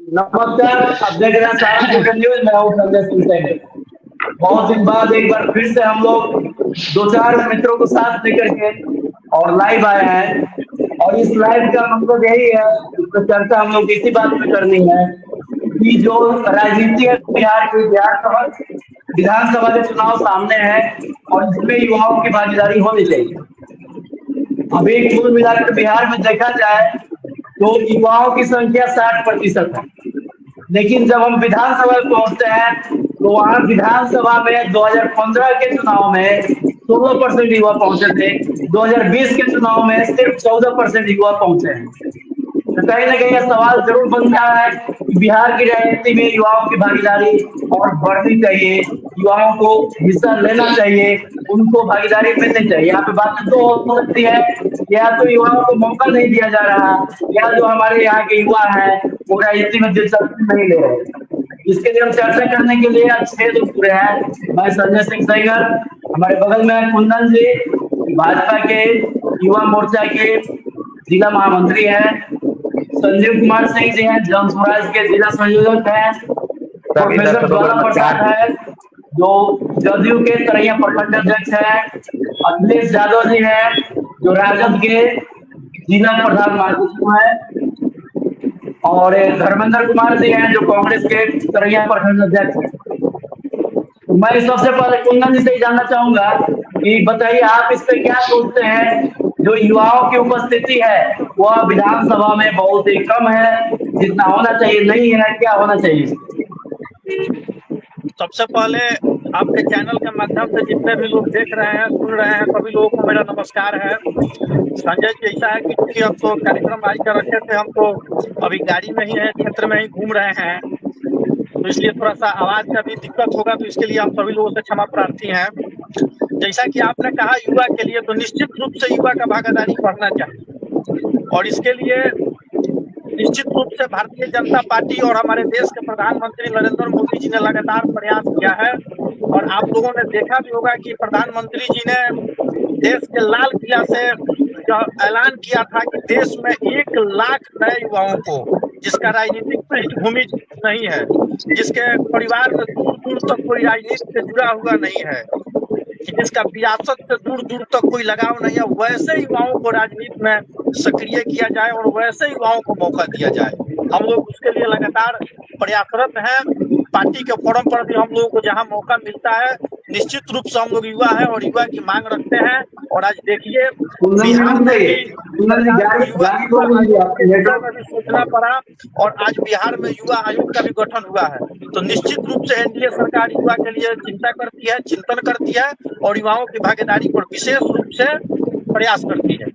नमस्कार। अब देख रहे हैं सारा न्यूज। मैं हूँ संजय सिंह सैनी। बहुत दिन बाद एक बार फिर से हम लोग दो चार मित्रों को साथ लेकर के और लाइव आए हैं। और इस लाइव का मतलब यही है, इसमें चर्चा हम लोग इसी बात पे करनी है कि जो राजनीति है बिहार की, विधानसभा के चुनाव सामने है और इसमें युवाओं की भागीदारी होनी चाहिए। अभी कुल मिलाकर बिहार में देखा जाए तो युवाओं की संख्या 60% है, लेकिन जब हम विधानसभा में पहुंचते हैं तो वहां विधानसभा में 2015 के चुनाव में 16% युवा पहुंचे थे। 2020 के चुनाव में सिर्फ 14% युवा पहुंचे हैं। तो कहीं ना कहीं यह सवाल जरूर बन रहा है कि बिहार की राजनीति में युवाओं की भागीदारी और बढ़नी चाहिए, युवाओं को हिस्सा लेना चाहिए, उनको भागीदारी मिलनी चाहिए। यहाँ पे बातें तो हो सकती है, या तो युवाओं को मौका नहीं दिया जा रहा, या जो हमारे यहाँ के युवा हैं वो राजनीति में दिलचस्पी नहीं ले रहे। इसके लिए हम चर्चा करने के लिए आज 6 लोग जुड़े हैं। मैं संजय सिंह सैगर, हमारे बगल में कुंदन जी, भाजपा के युवा मोर्चा के जिला महामंत्री हैं। संजीव कुमार सिंह जी हैं, जन स्वराज के जिला संयोजक हैं। प्रोफेसर ज्वाला प्रसाद है जो जदयू के तरैया प्रखंड अध्यक्ष है। अखिलेश यादव जी हैं जो राजद के जिला प्रधान महासचिव है। और धर्मेंद्र कुमार जी हैं जो कांग्रेस के तरैया प्रखंड अध्यक्ष है। तो मैं सबसे पहले कुंदन जी से ही जानना चाहूंगा कि बताइए आप इस पे क्या सोचते हैं। जो युवाओं की उपस्थिति है वह विधानसभा में बहुत ही कम है, जितना होना चाहिए नहीं है, क्या होना चाहिए? सबसे पहले आपके चैनल के माध्यम से जितने भी लोग देख रहे हैं, सुन रहे हैं, सभी लोगों को मेरा नमस्कार है। संजय जी, ऐसा है कि अब तो कार्यक्रम आज का रखे थे, हम तो अभी गाड़ी में ही है, क्षेत्र में ही घूम रहे हैं, तो इसलिए थोड़ा सा आवाज का भी दिक्कत होगा, तो इसके लिए हम सभी लोगों से क्षमा प्रार्थी हैं। जैसा कि आपने कहा युवा के लिए, तो निश्चित रूप से युवा का भागीदारी बढ़ना चाहिए और इसके लिए निश्चित रूप से भारतीय जनता पार्टी और हमारे देश के प्रधानमंत्री नरेंद्र मोदी जी ने लगातार प्रयास किया है। और आप लोगों ने देखा भी होगा कि प्रधानमंत्री जी ने देश के लाल किला से ऐलान किया था कि देश में 1 लाख नए युवाओं को, जिसका राजनीतिक पृष्ठभूमि नहीं है, जिसके परिवार में दूर दूर तक कोई राजनीति से जुड़ा हुआ नहीं है, जिसका विरासत से दूर दूर तक कोई लगाव नहीं है, वैसे युवाओं को राजनीति में सक्रिय किया जाए और वैसे युवाओं को मौका दिया जाए। हम लोग उसके लिए लगातार प्रयासरत हैं। पार्टी के फोरम पर भी हम लोगों को जहां मौका मिलता है, निश्चित रूप से हम लोग युवा है और युवा की मांग रखते हैं। और आज देखिए बिहार में भी सोचना पड़ा और आज बिहार में युवा आयोग का भी गठन हुआ है। तो निश्चित रूप से एनडीए सरकार युवा के लिए चिंता करती है, चिंतन करती है और युवाओं की भागीदारी पर विशेष रूप से प्रयास करती है।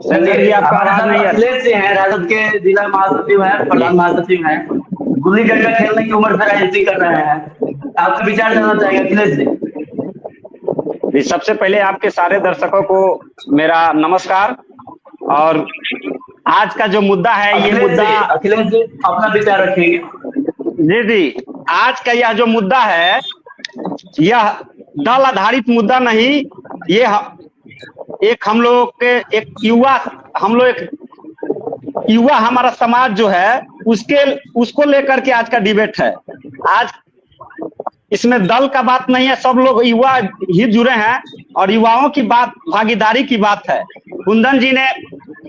चलिए, आपका आवाज नहीं है। अखिलेश जी हैं, राजद के जिला महासचिव हैं, प्रधान महासचिव हैं, गुल्ली डंडा खेलने की उम्र से राजनीति कर रहे हैं। आपका विचार जानना चाहिए अखिलेश जी। सबसे पहले आपके सारे दर्शकों को मेरा नमस्कार। और आज का जो मुद्दा है, ये मुद्दा अखिलेश जी अपना विचार रखेंगे। जी जी, आज का यह जो मुद्दा है, यह दल आधारित मुद्दा नहीं, ये एक हम लोग के एक युवा हमारा समाज जो है उसको लेकर के आज का डिबेट है। आज इसमें दल का बात नहीं है, सब लोग युवा ही जुड़े हैं और युवाओं की बात, भागीदारी की बात है। कुंदन जी ने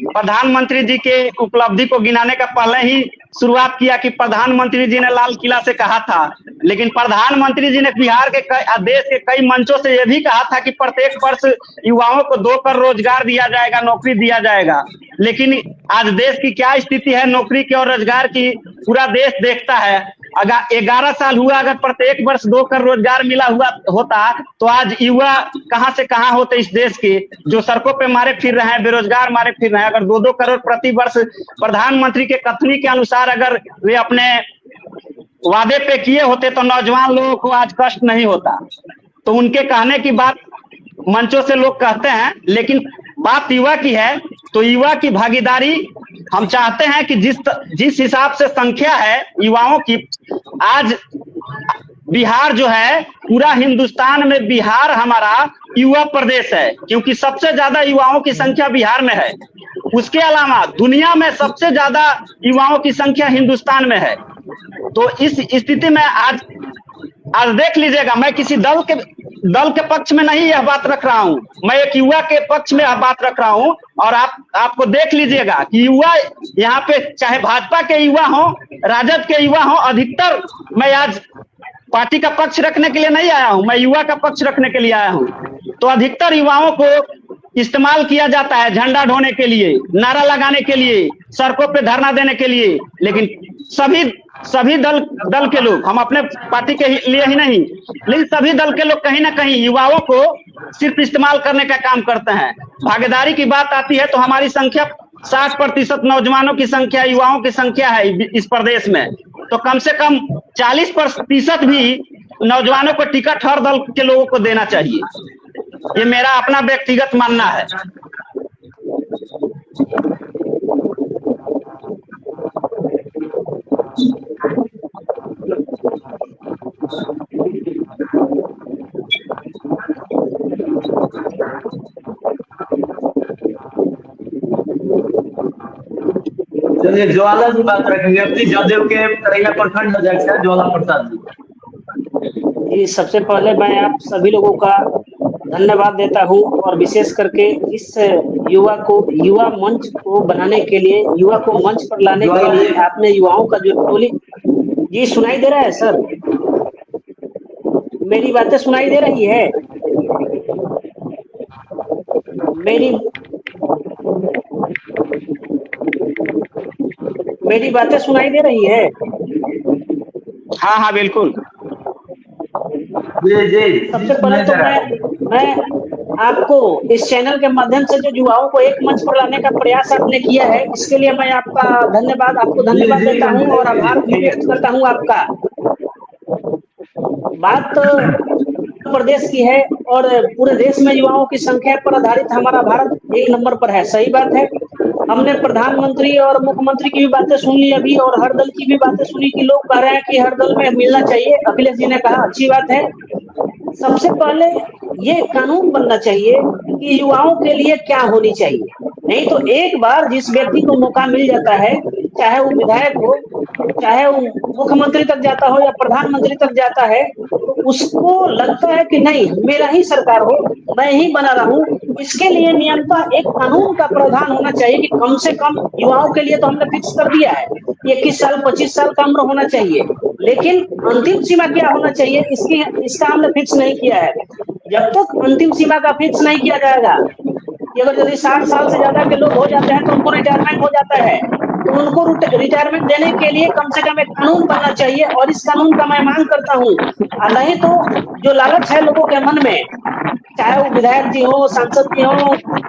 प्रधानमंत्री जी के उपलब्धि को गिनाने का पहले ही शुरुआत किया कि प्रधानमंत्री जी ने लाल किला से कहा था, लेकिन प्रधानमंत्री जी ने बिहार के देश के कई मंचों से यह भी कहा था कि प्रत्येक वर्ष युवाओं को 2 करोड़ रोजगार दिया जाएगा, नौकरी दिया जाएगा। लेकिन आज देश की क्या स्थिति है नौकरी की और रोजगार की, पूरा देश देखता है। अगर 11 साल हुआ, अगर प्रत्येक वर्ष 2 करोड़ रोजगार मिला हुआ होता तो आज युवा कहां से कहां होते इस देश के, जो सड़कों पे मारे फिर रहे हैं, बेरोजगार मारे फिर रहे हैं। अगर 2-2 करोड़ प्रति वर्ष प्रधानमंत्री के कथनी के अनुसार अगर वे अपने वादे पे किए होते तो नौजवान लोगों को आज कष्ट नहीं होता। तो उनके कहने की बात मंचों से लोग कहते हैं, लेकिन बात युवा की है तो युवा की भागीदारी हम चाहते हैं कि जिस हिसाब से संख्या है युवाओं की, आज बिहार जो है, पूरा हिंदुस्तान में बिहार हमारा युवा प्रदेश है, क्योंकि सबसे ज्यादा युवाओं की संख्या बिहार में है। उसके अलावा दुनिया में सबसे ज्यादा युवाओं की संख्या हिंदुस्तान में है। तो इस स्थिति में आज देख लीजिएगा, मैं किसी दल के पक्ष में नहीं यह बात रख रहा हूं, मैं एक युवा के पक्ष में यह बात रख रहा हूं। और आपको देख लीजिएगा कि युवा यहाँ पे, चाहे भाजपा के युवा हो, राजद के युवा हो, अधिकतर, मैं आज पार्टी का पक्ष रखने के लिए नहीं आया हूं, मैं युवा का पक्ष रखने के लिए आया हूं। तो अधिकतर युवाओं को इस्तेमाल किया जाता है झंडा ढोने के लिए, नारा लगाने के लिए, सड़कों पे धरना देने के लिए। लेकिन सभी दल के लोग, हम अपने पार्टी के लिए ही नहीं, लेकिन सभी दल के लोग कहीं ना कहीं युवाओं को सिर्फ इस्तेमाल करने का काम करते हैं। भागीदारी की बात आती है तो हमारी संख्या 60% नौजवानों की संख्या, युवाओं की संख्या है इस प्रदेश में। तो कम से कम 40% भी नौजवानों को टिकट हर दल के लोगों को देना चाहिए। ये मेरा अपना व्यक्तिगत मानना है। चलिए ज्वाला की बात रखेंगे, अपनी जदयू के तरैया प्रखंड अध्यक्ष है ज्वाला प्रसाद जी। सबसे पहले मैं आप सभी लोगों का धन्यवाद देता हूं, और विशेष करके इस युवा मंच को बनाने के लिए, युवा को मंच पर लाने के लिए आपने युवाओं का जो टोली। जी सुनाई दे रहा है सर? मेरी बातें सुनाई दे रही है? मेरी बातें सुनाई दे रही है? हाँ हाँ बिल्कुल। जी। सबसे पहले तो मैं आपको इस चैनल के माध्यम से जो युवाओं को एक मंच पर लाने का प्रयास आपने किया है, इसके लिए मैं आपको धन्यवाद देता हूं और आभार व्यक्त करता हूं आपका। बात प्रदेश की है और पूरे देश में युवाओं की संख्या पर आधारित हमारा भारत 1 नंबर पर है। सही बात है। हमने प्रधानमंत्री और मुख्यमंत्री की भी बातें सुन ली अभी, और हर दल की भी बातें सुनी कि लोग कह रहे हैं कि हर दल में मिलना चाहिए। अखिलेश जी ने कहा, अच्छी बात है। सबसे पहले ये कानून बनना चाहिए कि युवाओं के लिए क्या होनी चाहिए। नहीं तो एक बार जिस व्यक्ति को मौका मिल जाता है, चाहे वो विधायक हो, चाहे वो मुख्यमंत्री तक जाता हो या प्रधानमंत्री तक जाता है, तो उसको लगता है कि नहीं मेरा ही सरकार हो, मैं ही बना रहूं। इसके लिए नियंत्रण एक कानून का प्रावधान होना चाहिए कि कम से कम युवाओं के लिए तो हमने फिक्स कर दिया है 21 साल 25 साल का उम्र होना चाहिए, लेकिन अंतिम सीमा क्या होना चाहिए इसका हमने फिक्स नहीं किया है। जब तक अंतिम सीमा का फिक्स नहीं किया जाएगा कि अगर यदि 60 साल से ज्यादा के लोग हो जाते हैं तो उनको रिटायरमेंट हो जाता है, तो उनको रिटायरमेंट देने के लिए कम से कम एक कानून बनना चाहिए, और इस कानून का मैं मांग करता हूँ। नहीं तो जो लालच है लोगों के मन में, चाहे वो विधायक जी हो, सांसद जी हो,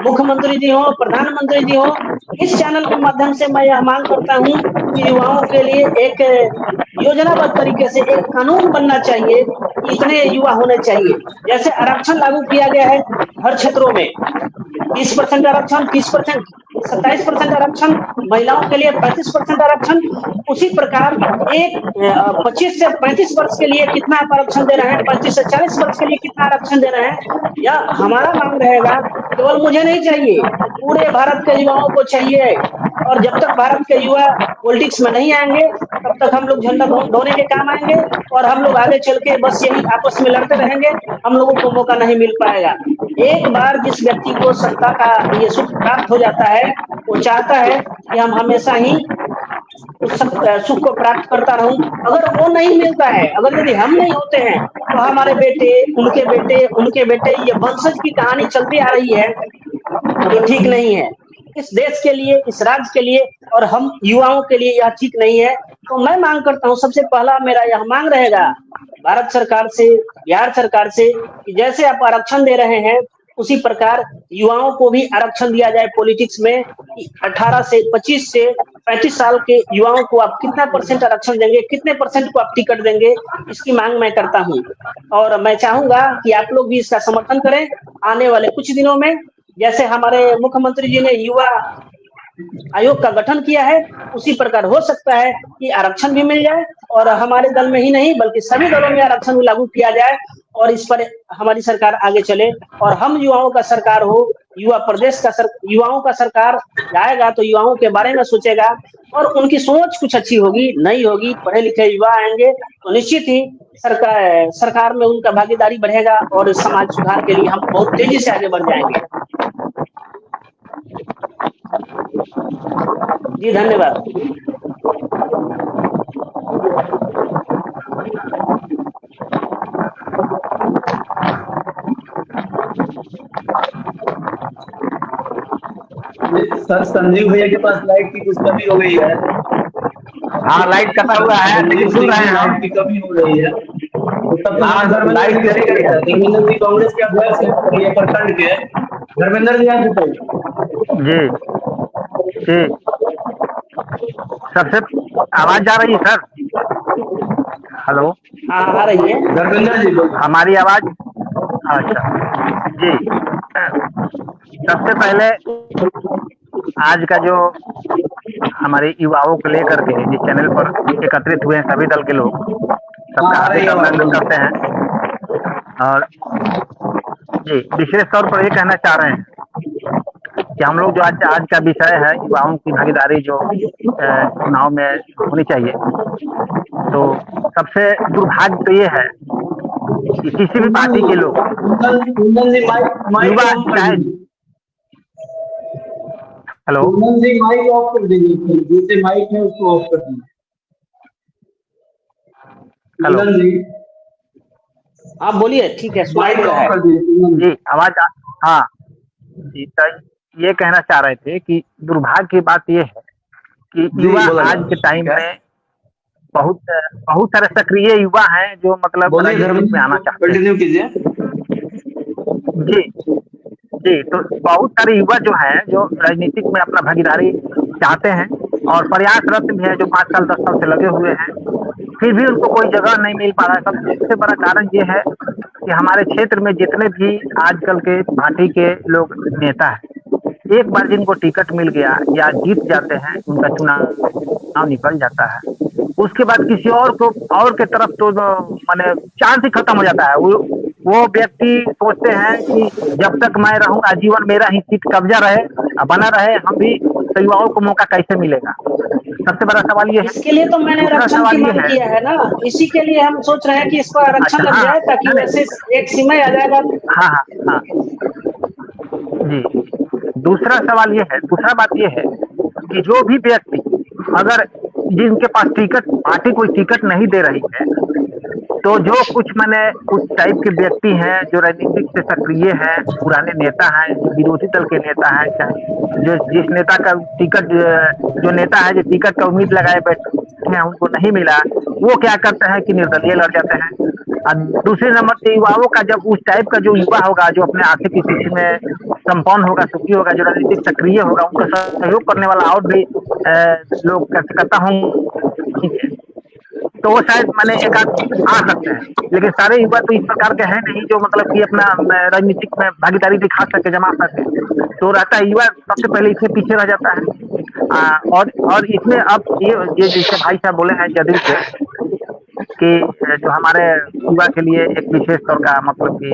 मुख्यमंत्री जी हो, प्रधानमंत्री जी हो, इस चैनल के माध्यम से मैं यह मांग करता हूँ कि युवाओं के लिए एक योजनाबद्ध तरीके से एक कानून बनना चाहिए। इतने युवा होने चाहिए। जैसे आरक्षण लागू किया गया है हर क्षेत्रों में, 20% आरक्षण, 30%, 27% आरक्षण, महिलाओं के लिए 35% आरक्षण। उसी प्रकार एक 25 से 35 वर्ष के लिए कितना आरक्षण दे रहे हैं, 35 से 40 वर्ष के लिए कितना आरक्षण दे रहे हैं, यह हमारा मांग रहेगा। केवल मुझे नहीं चाहिए, पूरे भारत के युवाओं को चाहिए। और जब तक भारत के युवा पॉलिटिक्स में नहीं आएंगे, तब तक हम लोग झंडा ढोने के काम आएंगे, और हम लोग आगे चल के बस यही आपस में लड़ते रहेंगे, हम लोगों को मौका नहीं मिल पाएगा। एक बार जिस व्यक्ति को सत्ता का ये सुख प्राप्त हो जाता है, वो चाहता है कि हम हमेशा ही उस सुख को प्राप्त करता रहूं। अगर वो नहीं मिलता है, अगर यदि हम नहीं होते हैं, तो हमारे बेटे, उनके बेटे, ये वंशज की कहानी चलती आ रही है, जो ठीक नहीं है इस देश के लिए, इस राज्य के लिए, और हम युवाओं के लिए यह ठीक नहीं है। तो मैं मांग करता हूं, सबसे पहला मेरा यह मांग रहेगा भारत सरकार से, बिहार सरकार से, कि जैसे आप आरक्षण दे रहे हैं, उसी प्रकार युवाओं को भी आरक्षण दिया जाए पॉलिटिक्स में। 18 से 25 से 35 साल के युवाओं को आप कितना % आरक्षण देंगे, कितने % को आप टिकट देंगे, इसकी मांग मैं करता हूं। और मैं चाहूंगा कि आप लोग भी इसका समर्थन करें। आने वाले कुछ दिनों में, जैसे हमारे मुख्यमंत्री जी ने युवा आयोग का गठन किया है, उसी प्रकार हो सकता है कि आरक्षण भी मिल जाए और हमारे दल में ही नहीं बल्कि सभी दलों में आरक्षण लागू किया जाए और इस पर हमारी सरकार आगे चले और हम युवाओं का सरकार हो, युवा प्रदेश का युवाओं का सरकार आएगा तो युवाओं के बारे में सोचेगा और उनकी सोच कुछ अच्छी होगी, नई होगी, पढ़े लिखे युवा आएंगे तो निश्चित ही सरकार में उनका भागीदारी बढ़ेगा और समाज सुधार के लिए हम बहुत तेजी से आगे बढ़ जाएंगे। जी धन्यवाद। सर संजीव भैया के पास लाइट की कुछ कमी हो गई है। हाँ लाइट कटा हुआ है लेकिन सुन रहे हैं लाइट की कमी हो रही है। हाँ सर लाइट करेगा। धर्मेंद्र जी कांग्रेस के अध्यक्ष हैं प्रखंड के। धर्मेंद्र जी आप बताइए। जी सबसे आवाज जा रही है सर? हेलो हाँ आ रही है धर्मेंद्र जी हमारी आवाज? अच्छा जी, सबसे पहले आज का जो हमारे युवाओं को लेकर के जिस चैनल पर एकत्रित हुए हैं सभी दल के लोग, सबका हार्दिक अभिनंदन करते हैं। और जी विशेष तौर पर ये कहना चाह रहे हैं कि हम लोग जो आज का विषय है युवाओं की भागीदारी जो चुनाव में होनी चाहिए, तो सबसे दुर्भाग्य तो ये है कि किसी भी पार्टी के लोग युवा चाहे हेलो माइक ऑफ कर दीजिए, जिससे माइक है उसको ऑफ कर दीजिए। हेलो आप बोलिए, ठीक है माइक ऑफ कर दीजिए जी आवाज हाँ जी, तो ये कहना चाह रहे थे कि दुर्भाग्य की बात ये है कि युवा आज के टाइम में बहुत सारे सक्रिय युवा हैं जो मतलब राजनीति में आना चाहते हैं। जी तो बहुत सारे युवा जो हैं जो राजनीतिक में अपना भागीदारी चाहते हैं और प्रयासरत भी है, जो 5 साल 10 साल से लगे हुए हैं, फिर भी उनको कोई जगह नहीं मिल पा रहा है। सबसे बड़ा कारण ये है कि हमारे क्षेत्र में जितने भी आजकल के पार्टी के लोग नेता हैं, एक बार जिनको टिकट मिल गया या जीत जाते हैं, उनका चुनाव निकल जाता है, उसके बाद किसी और के तरफ तो माने चांस ही खत्म हो जाता है। वो व्यक्ति सोचते हैं कि जब तक मैं रहूं आजीवन मेरा ही सीट कब्जा रहे बना रहे, हम भी युवाओं को मौका कैसे मिलेगा? सबसे बड़ा सवाल ये है। इसके लिए तो मैंने आरक्षण की मांग किया है ना, इसी के लिए हम सोच रहे हैं कि इसको आरक्षण लग जाए ताकि वैसे एक सीमा आ जाएगा। हाँ जी, दूसरा सवाल ये है, दूसरा बात ये है कि जो भी व्यक्ति अगर जिनके पास टिकट पार्टी कोई टिकट नहीं दे रही है, तो जो कुछ मैंने उस टाइप के व्यक्ति हैं जो राजनीतिक से सक्रिय हैं, पुराने नेता हैं, जो विरोधी दल के नेता हैं, चाहे जो जिस नेता का टिकट जो नेता है जो टिकट का उम्मीद लगाए बैठे हैं उनको नहीं मिला, वो क्या करते हैं कि निर्दलीय लड़ जाते हैं। और दूसरे नंबर से युवाओं का जब उस टाइप का जो युवा होगा जो अपने आर्थिक स्थिति में संपन्न होगा, सुखी होगा, जो राजनीतिक सक्रिय होगा, उनका सहयोग करने वाला और भी लोग करता हूँ, तो वो शायद मैंने एक आध आ सकते हैं, लेकिन सारे युवा तो इस प्रकार के हैं नहीं जो मतलब कि अपना राजनीतिक में भागीदारी दिखा सके, जमा सके। तो रहता है युवा सबसे पहले इसमें पीछे रह जाता है। और इसमें अब ये जैसे भाई साहब बोले हैं जदयू से कि जो हमारे युवा के लिए एक विशेष तौर का मतलब कि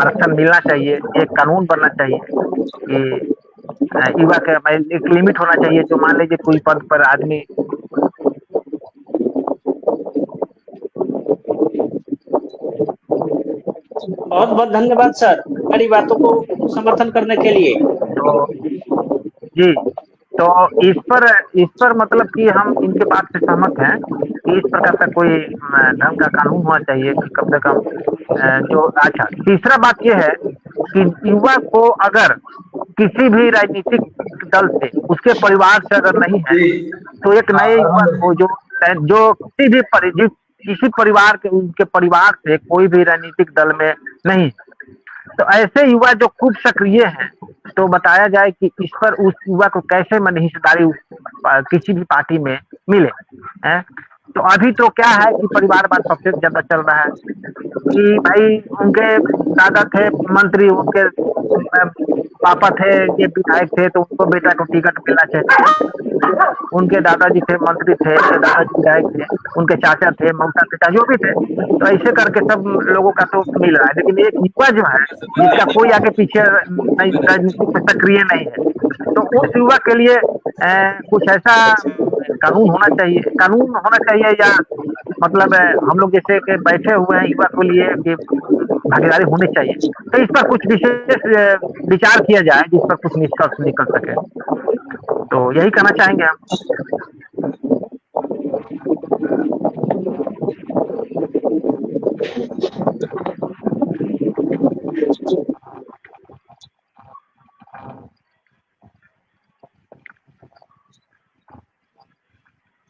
आरक्षण मिलना चाहिए, एक कानून बनना चाहिए कि युवा के एक लिमिट होना चाहिए, जो मान लीजिए कोई पद पर आदमी बहुत बहुत धन्यवाद सर हमारी बातों को समर्थन करने के लिए। जी तो इस पर मतलब कि हम इनके बात से सहमत हैं कि इस प्रकार का कोई ढंग का कानून होना चाहिए कि कम से कम जो। अच्छा, तीसरा बात यह है कि युवा को अगर किसी भी राजनीतिक दल से उसके परिवार से अगर नहीं है, तो एक नए युवा को जो किसी परिवार के उनके परिवार से कोई भी राजनीतिक दल में नहीं, तो ऐसे युवा जो खूब सक्रिय हैं, तो बताया जाए कि इस पर उस युवा को कैसे मन हिस्सेदारी किसी भी पार्टी में मिले है। तो अभी तो क्या है कि परिवारवाद सबसे ज्यादा चल रहा है कि भाई उनके दादा थे मंत्री, उनके पापा थे ये विधायक थे, तो उनको बेटा को टिकट मिलना चाहिए। उनके दादाजी थे मंत्री थे, उनके दादाजी विधायक थे, उनके चाचा थे, ममता पिता जो भी थे, तो ऐसे करके सब लोगों का तो मिल रहा है। लेकिन एक युवा जो है जिसका कोई आगे पीछे नहीं, राजनीति में सक्रिय नहीं है, तो उस युवा के लिए कुछ ऐसा कानून होना चाहिए, कानून होना चाहिए, या मतलब हम लोग जैसे कि बैठे हुए हैं युवा को लिए कि भागीदारी होनी चाहिए, तो इस पर कुछ विशेष विचार किया जाए जिस पर कुछ निष्कर्ष निकल सके। तो यही कहना चाहेंगे हम।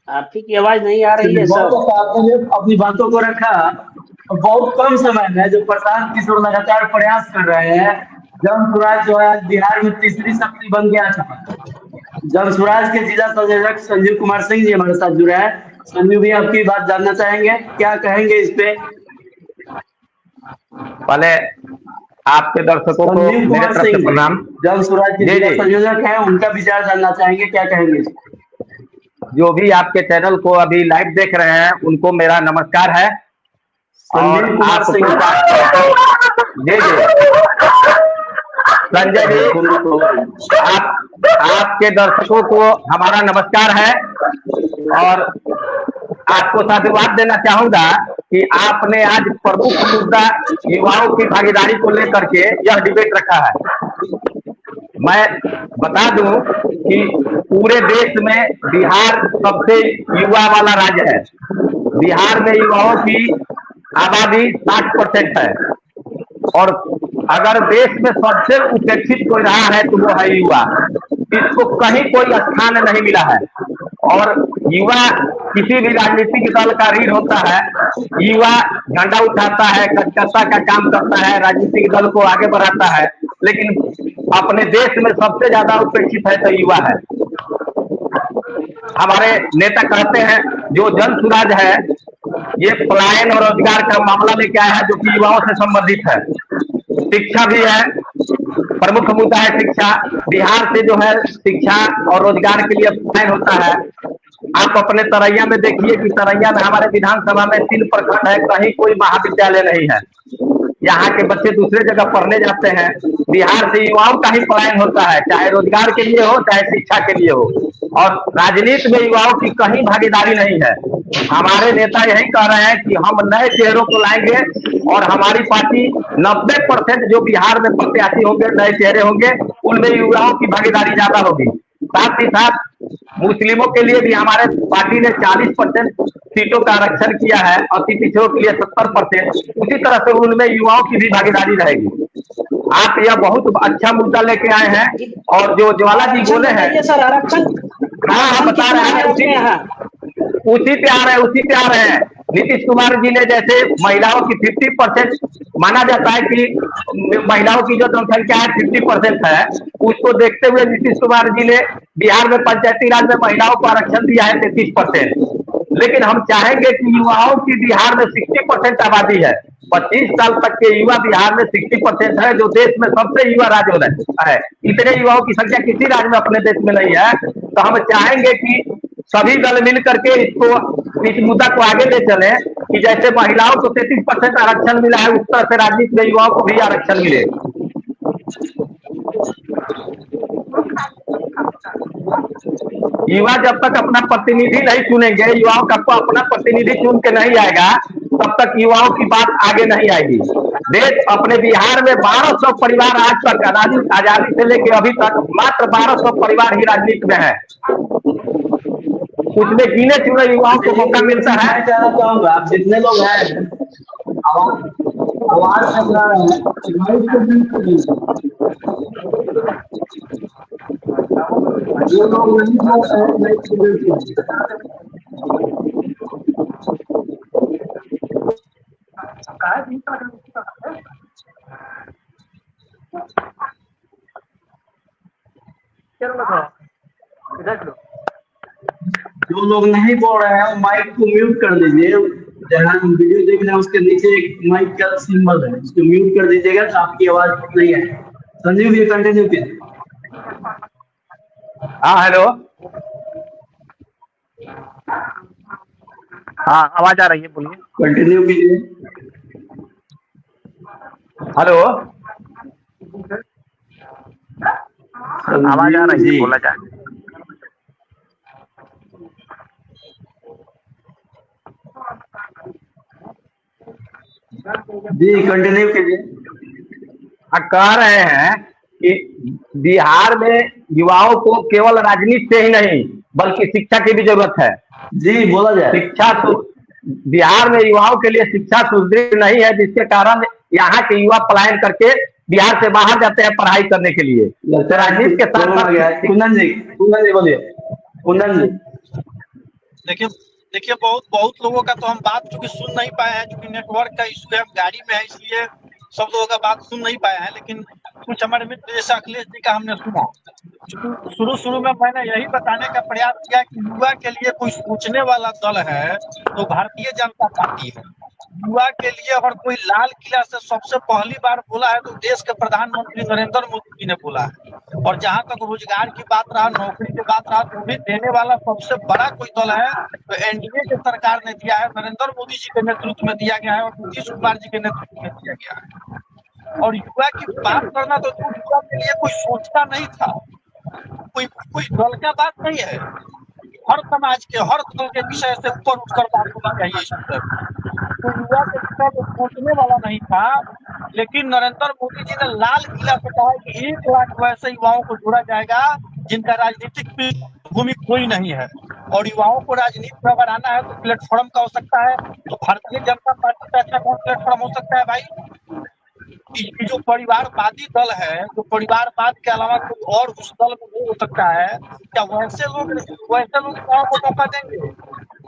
आपकी की आवाज नहीं आ रही है सर। बहुत आपने अपनी बातों को रखा। बहुत कम समय में जो प्रशांत किशोर लगातार प्रयास कर रहे हैं, जन स्वराज जो है बिहार में तीसरी शक्ति बन गया था। जन स्वराज के जिला संयोजक संजीव कुमार सिंह जी हमारे साथ जुड़े हैं। संजीव भी आपकी बात जानना चाहेंगे, क्या कहेंगे इस पे? पहले आपके दर्शकों को संजीव मेरे कुमार तरफ से सिंह प्रणाम। जन स्वराज के जी जिला जी, संयोजक हैं, उनका विचार जानना चाहेंगे, क्या कहेंगे इस पे? जो भी आपके चैनल को अभी लाइव देख रहे हैं उनको मेरा नमस्कार है। और संजीव कुमार आपको सिंह जी जी संजय जी, आपके दर्शकों को हमारा नमस्कार है। और आपको साधुवाद देना चाहूंगा कि आपने आज प्रमुख मुद्दा युवाओं की भागीदारी को लेकर के यह डिबेट रखा है। मैं बता दूं कि पूरे देश में बिहार सबसे युवा वाला राज्य है। बिहार में युवाओं की आबादी 60% है, और अगर देश में सबसे उपेक्षित कोई रहा है तो वो है युवा। इसको कहीं कोई स्थान नहीं मिला है। और युवा किसी भी राजनीतिक दल का रीढ़ होता है। युवा झंडा उठाता है, कार्यकर्ता का काम करता है, राजनीतिक दल को आगे बढ़ाता है, लेकिन अपने देश में सबसे ज्यादा उपेक्षित है तो युवा है। हमारे नेता कहते हैं जो जन सुराज है ये पलायन और रोजगार का मामला लेके आया है जो कि युवाओं से संबंधित है। शिक्षा भी है, प्रमुख मुद्दा है शिक्षा। बिहार से जो है शिक्षा और रोजगार के लिए पलायन होता है। आप अपने तरैया में देखिए कि तरैया में हमारे विधानसभा में 3 प्रखंड है, कहीं कोई महाविद्यालय नहीं है। यहाँ के बच्चे दूसरे जगह पढ़ने जाते हैं। बिहार से युवाओं का ही पलायन होता है, चाहे रोजगार के लिए हो चाहे शिक्षा के लिए हो। और राजनीति में युवाओं की कहीं भागीदारी नहीं है। हमारे नेता यही कह रहे हैं कि हम नए चेहरों को लाएंगे और हमारी पार्टी 90% जो बिहार में प्रत्याशी होंगे नए चेहरे होंगे, उनमें युवाओं की भागीदारी ज्यादा होगी। साथ ही साथ मुस्लिमों के लिए भी हमारे पार्टी ने 40% सीटों का आरक्षण किया है, अति पिछड़ों के लिए 70%। उसी तरह से उनमें युवाओं की भी भागीदारी रहेगी। आप यह बहुत अच्छा मुद्दा लेके आए हैं। और जो ज्वाला जी बोले हैं सर आरक्षण, हाँ हम बता रहे हैं, उसी पे आ रहे हैं। नीतीश कुमार जी ने जैसे महिलाओं की 50% माना जाता है कि महिलाओं की जो जनसंख्या है 50% है, उसको देखते हुए नीतीश कुमार जी ने बिहार में पंचायती राज में महिलाओं को आरक्षण दिया है 33%। लेकिन हम चाहेंगे कि युवाओं की बिहार में 60% आबादी है। 25 साल तक के युवा बिहार में 60% है, जो देश में सबसे युवा राज्य है। इतने युवाओं की संख्या किसी राज्य में अपने देश में नहीं है। तो हम चाहेंगे कि सभी दल मिल करके इस मुद्दा को आगे ले चले कि जैसे महिलाओं को 33% आरक्षण मिला है, उस तरह से राजनीति में युवाओं को भी आरक्षण मिले। युवा जब तक अपना प्रतिनिधि नहीं चुनेंगे, युवाओं का अपना प्रतिनिधि चुन के नहीं आएगा, तब तक युवाओं की बात आगे नहीं आएगी। देश अपने बिहार में 1200 परिवार आज तक आजादी से लेकर अभी तक मात्र 1200 परिवार ही राजनीति में है। उसमें गिने चुने युवाओं को मौका मिलता है। मैं कहना चाहूंगा आप जितने लोग हैं आवाज चला रहे हैं, जो लोग नहीं बोल रहे हैं नहीं जो लोग नहीं बोल रहे हैं वो माइक को म्यूट कर दीजिए। जहाँ हम वीडियो देख रहे हैं उसके नीचे एक माइक का सिंबल है, उसको म्यूट कर दीजिएगा तो आपकी आवाज नहीं आएगी। संजीव जी कंटिन्यू कीजिए। हाँ हेलो, हाँ आवाज आ रही है, बोलिए। कंटिन्यू कीजिए। हेलो, आवाज आ रही है, बोला जाए। जी कंटिन्यू कीजिए। कह रहे हैं कि बिहार में युवाओं को केवल राजनीति से ही नहीं बल्कि शिक्षा की भी जरूरत है। जी बोला जाए। शिक्षा तो बिहार में युवाओं के लिए शिक्षा सुदृढ़ नहीं है, जिसके कारण यहाँ के युवा पलायन करके बिहार से बाहर जाते हैं पढ़ाई करने के लिए। राजनीति के साथ कुंदन जी बोलिए। कुंदन जी देखिए बहुत लोगों का तो हम बात चूंकि सुन नहीं पाए हैं, क्योंकि नेटवर्क का इशू है, गाड़ी में है, इसलिए सब लोगों का बात सुन नहीं पाए हैं। लेकिन कुछ हमारे मित्र जैसे अखिलेश जी का हमने सुना। शुरू में मैंने यही बताने का प्रयास किया कि युवा के लिए कोई सोचने वाला दल है तो भारतीय जनता पार्टी है। युवा के लिए अगर कोई लाल किला से सबसे पहली बार बोला है तो देश के प्रधानमंत्री नरेंद्र मोदी जी ने बोला है। और जहां तक रोजगार की बात रहा, नौकरी की बात रहा, तो भी देने वाला सबसे बड़ा कोई दल है तो एनडीए की सरकार ने दिया है, नरेंद्र मोदी जी के नेतृत्व में दिया गया है और नीतीश कुमार जी के नेतृत्व में दिया गया है। और युवा की बात करना तो युवा के लिए कोई सोचता नहीं था, कोई दल का बात नहीं है। हर समाज के हर दल के विषय से ऊपर उठकर बात होना चाहिए इस विषय में। तो युवा के विषय में सोचने वाला नहीं था, लेकिन नरेंद्र मोदी जी ने लाल किला से कहा कि 1 लाख वैसे युवाओं को जोड़ा जाएगा जिनका राजनीतिक भूमि कोई नहीं है। और युवाओं को राजनीति में अगर आना है तो प्लेटफॉर्म का हो सकता है, तो भारतीय जनता पार्टी का अच्छा कौन प्लेटफॉर्म हो सकता है भाई? जो परिवारवादी दल है, जो परिवारवाद के अलावा कोई और उस दल में नहीं हो सकता है, क्या वैसे लोग युवाओं को मौका देंगे?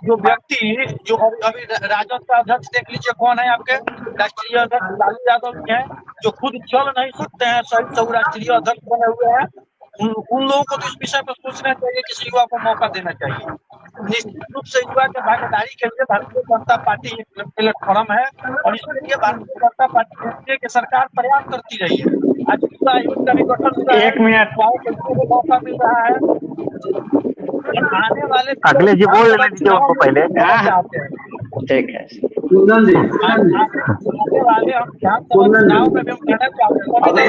जो व्यक्ति जो अभी राजद का अध्यक्ष देख लीजिए कौन है, आपके राष्ट्रीय अध्यक्ष लालू यादव जी हैं, जो खुद चल नहीं सकते हैं, सही राष्ट्रीय अध्यक्ष बने हुए हैं। उन लोगों को तो इस विषय पर सोचना चाहिए, किसी युवा को मौका देना चाहिए। निश्चित रूप से युवा के भागीदारी के लिए भारतीय जनता पार्टी एक प्लेटफॉर्म है और इसके लिए भारतीय जनता पार्टी एनडीए की सरकार प्रयास करती रही है। आज युवा आयोग का भी गठन हुआ है, 1 मिनट को मौका मिल रहा है। आने वाले अगले जी बोल लेने दीजिए उनको पहले। ठीक है कुंदन जी आने वाले हम चुनाव में भी हम कहना चाहते हैं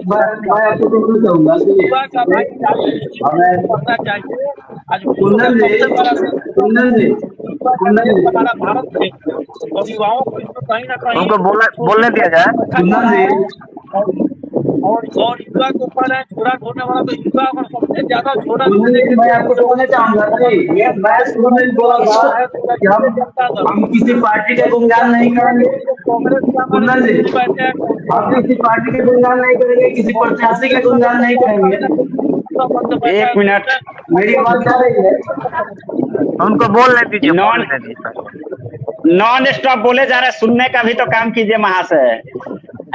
मैं आपको बोलना चाहूंगा कि युवा का भागीदारी करना चाहिए। आज कुंदन जी हमारा भारत देश है और युवाओं को इसमें कहीं ना कहीं उनको बोलने दिया जाए। कुंदन जी और युवा के ऊपर है झोरा ढोने वाला, तो युवा अगर सबसे ज्यादा झोरा मैं आपको बोलना चाहूंगा कि मैं शुरू में बोला था कि हम किसी पार्टी का गुणगान नहीं करेंगे। कुंदन जी हम किसी पार्टी का गुणगान नहीं करेंगे, किसी प्रत्याशी का गुणगान नहीं करेंगे। 1 मिनट मेरी आवाज आ रही है? उनको बोलने दीजिए। नॉन स्टॉप बोले जा रहे हैं, सुनने का भी तो काम कीजिए महाशय।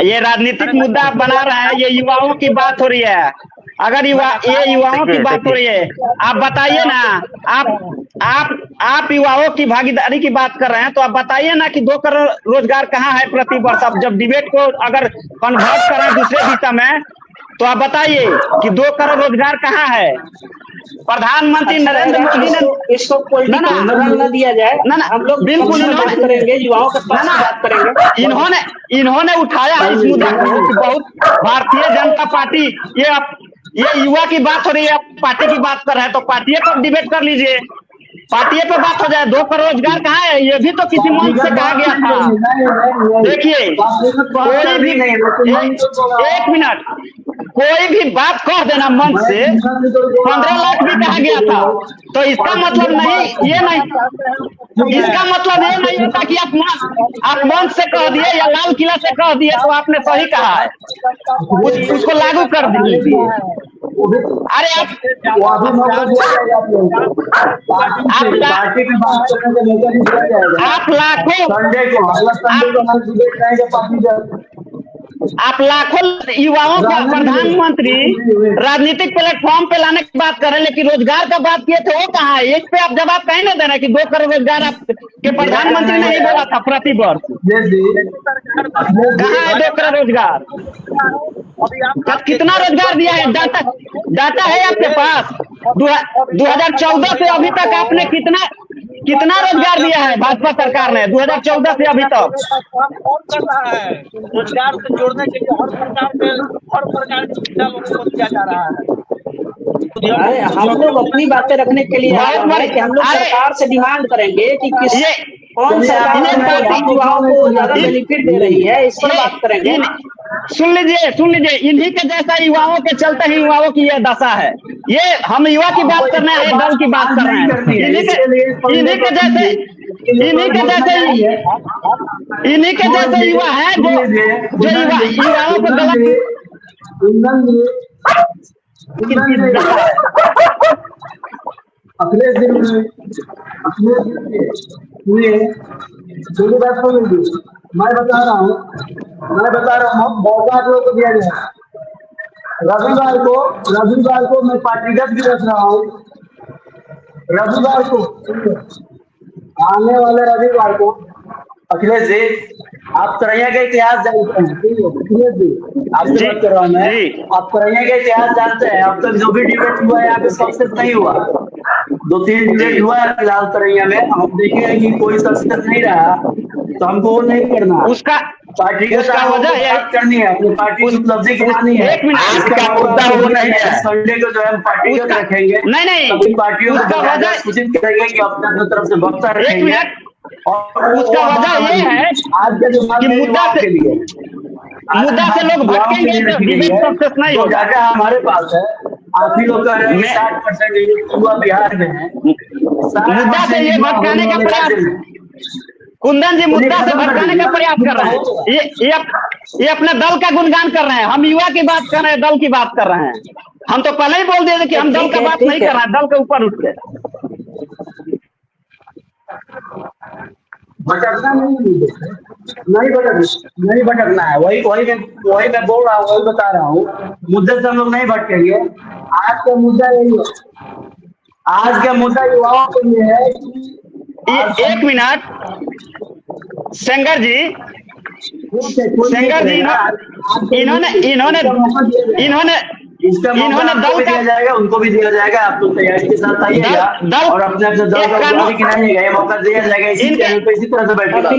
ये राजनीतिक मुद्दा आप बना रहे हैं, ये युवाओं की बात हो रही है। अगर ये युवाओं की बात हो रही है, आप बताइए ना। आप युवाओं की भागीदारी की बात कर रहे हैं तो आप बताइए ना कि 2 करोड़ रोजगार कहाँ है प्रति वर्ष। अब जब डिबेट को अगर कन्वर्ट करें दूसरे दिशा में तो आप बताइए कि 2 करोड़ रोजगार कहाँ है। प्रधानमंत्री नरेंद्र मोदी ने इसको पॉलिटिकल रंग न दिया जाए। ना हम लोग बिल्कुल बात करेंगे, युवाओं के पास बात करेंगे। इन्होंने उठाया है इस मुद्दा को। बहुत भारतीय जनता पार्टी ये युवा की बात हो रही है, पार्टी की बात कर रहे हैं तो पार्टी पर डिबेट कर लीजिए, पार्टी पे बात हो जाए। 2 करोड़ रोजगार कहाँ है, ये भी तो किसी मंच से कहा गया था। देखिए कोई भी 1 मिनट कोई भी बात कह देना मंच से 15 लाख भी कहा गया था, तो इसका मतलब नहीं, ये नहीं, इसका मतलब ये नहीं होता कि आप मंच से कह दिए या लाल किला से कह दिए तो आपने सही कहा है, उसको लागू कर दीजिए। अरे आप लाखों आप लाखों युवाओं का प्रधानमंत्री राजनीतिक प्लेटफॉर्म पे लाने की बात कर रहे हैं, लेकिन रोजगार का बात किए थे वो कहाँ है? इस पे आप जवाब कहीं नहीं दे रहे कि 2 करोड़ रोजगार आपके प्रधानमंत्री ने ही बोला था प्रति वर्ष। कहाँ है 2 करोड़ रोजगार? कितना रोजगार दिया है? डाटा है आपके पास? 2014 से अभी तक आपने कितना रोजगार दिया है भाजपा सरकार ने 2014 से अभी तक? कौन कर रहा है रोजगार से जोड़ने के लिए? हर प्रकार की सुविधा लोगों को दिया जा रहा है। अरे हम लोग अपनी बातें रखने के लिए आए हैं कि हम लोग सरकार से डिमांड करेंगे कि कौन सरकार युवाओं को ज्यादा बेनिफिट दे रही है, इस पर बात करेंगे। सुन लीजिए, इन्हीं के जैसा युवाओं के चलते ही युवाओं की यह दशा है। ये हम युवा की बात कर रहे हैं, दल की बात कर रहे हैं। इन्हीं के जैसे युवा है जो युवाओं को गलत अखिलेश जी मैं बता रहा हूँ बहुत लोगों को दिया जाए। रविवार को मैं पार्टीगत भी रख रहा हूँ। रविवार को आने वाले रविवार को अखिलेश जी आप तरैया का इतिहास जानते हैं। अखिलेश जी आपसे बात कर रहा हूँ मैं। आप तरैया का इतिहास जानते हैं। अब तक जो भी डिबेट हुआ है यहाँ पे सक्सेस नहीं हुआ। 2-3 डिबेट हुआ है फिलहाल तरैया में। हम देखेंगे कि कोई सक्सेस नहीं रहा तो हमको वो नहीं करना। उसका पार्टी का वजह है करनी है, अपनी पार्टी की उपलब्धि गिनानी है। इसका मुद्दा वो नहीं है। संडे को जो है पार्टी को रखेंगे, नहीं पार्टियों को सूचित करेंगे कि अपने तरफ से वक्ता रखेंगे। और उसका वजह ये है आज के जो मुद्दा से लोग भटकेंगे तो डिबेट सक्सेस नहीं होगा। डाटा हमारे पास है। आप ही लोग कह रहे हैं 60% युवा बिहार में है। मुद्दा से ये भटकाने का प्रयास कुंदन जी मुद्दा से भटकाने का प्रयास कर रहे हैं। ये अपने दल का गुणगान कर रहे हैं। हम युवा की बात कर रहे हैं, दल की बात कर रहे हैं। हम तो पहले ही बोल दिए थे कि हम दल का बात नहीं कर रहे हैं, दल के ऊपर उठ के भटकना नहीं भटकना है। वही मैं बोल रहा हूँ, वही बता रहा हूँ। मुद्दे से हम लोग नहीं भटकेंगे। आज का मुद्दा यही है। आज का मुद्दा युवाओं के लिए है कि एक मिनट सेंगर जी इन्होंने दल का दिया जाएगा, उनको भी दिया जाएगा। आप लोग तैयारी के साथ आइएगा और अपने दल का मौका दिया जाएगा। इसी तरह से बैठेगा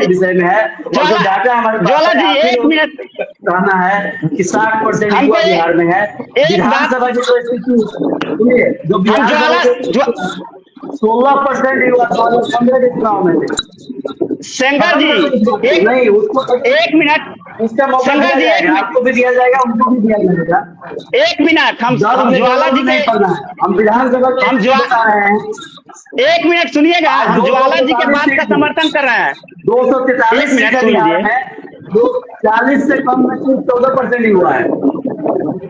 विषय में है। और जो डाटा हमारे पास 1 मिनट कहना है कि 60% युवा बिहार में है। विधानसभा की सुनिए, जो बिहार 16% युवा 15 के चुनाव में सेंगर जी नहीं उसको 1 मिनट इसका मौका दिया जाएगा। आपको भी दिया जाएगा, उनको भी दिया जाएगा। 1 मिनट हम ज्वाला जी नहीं पढ़ना है। हम विधानसभा हम बता रहे हैं। 1 मिनट सुनिएगा, हम ज्वाला जी के बात का समर्थन कर रहे हैं। 243 मिनट सुनिए। 40 से कम में 14% युवा है।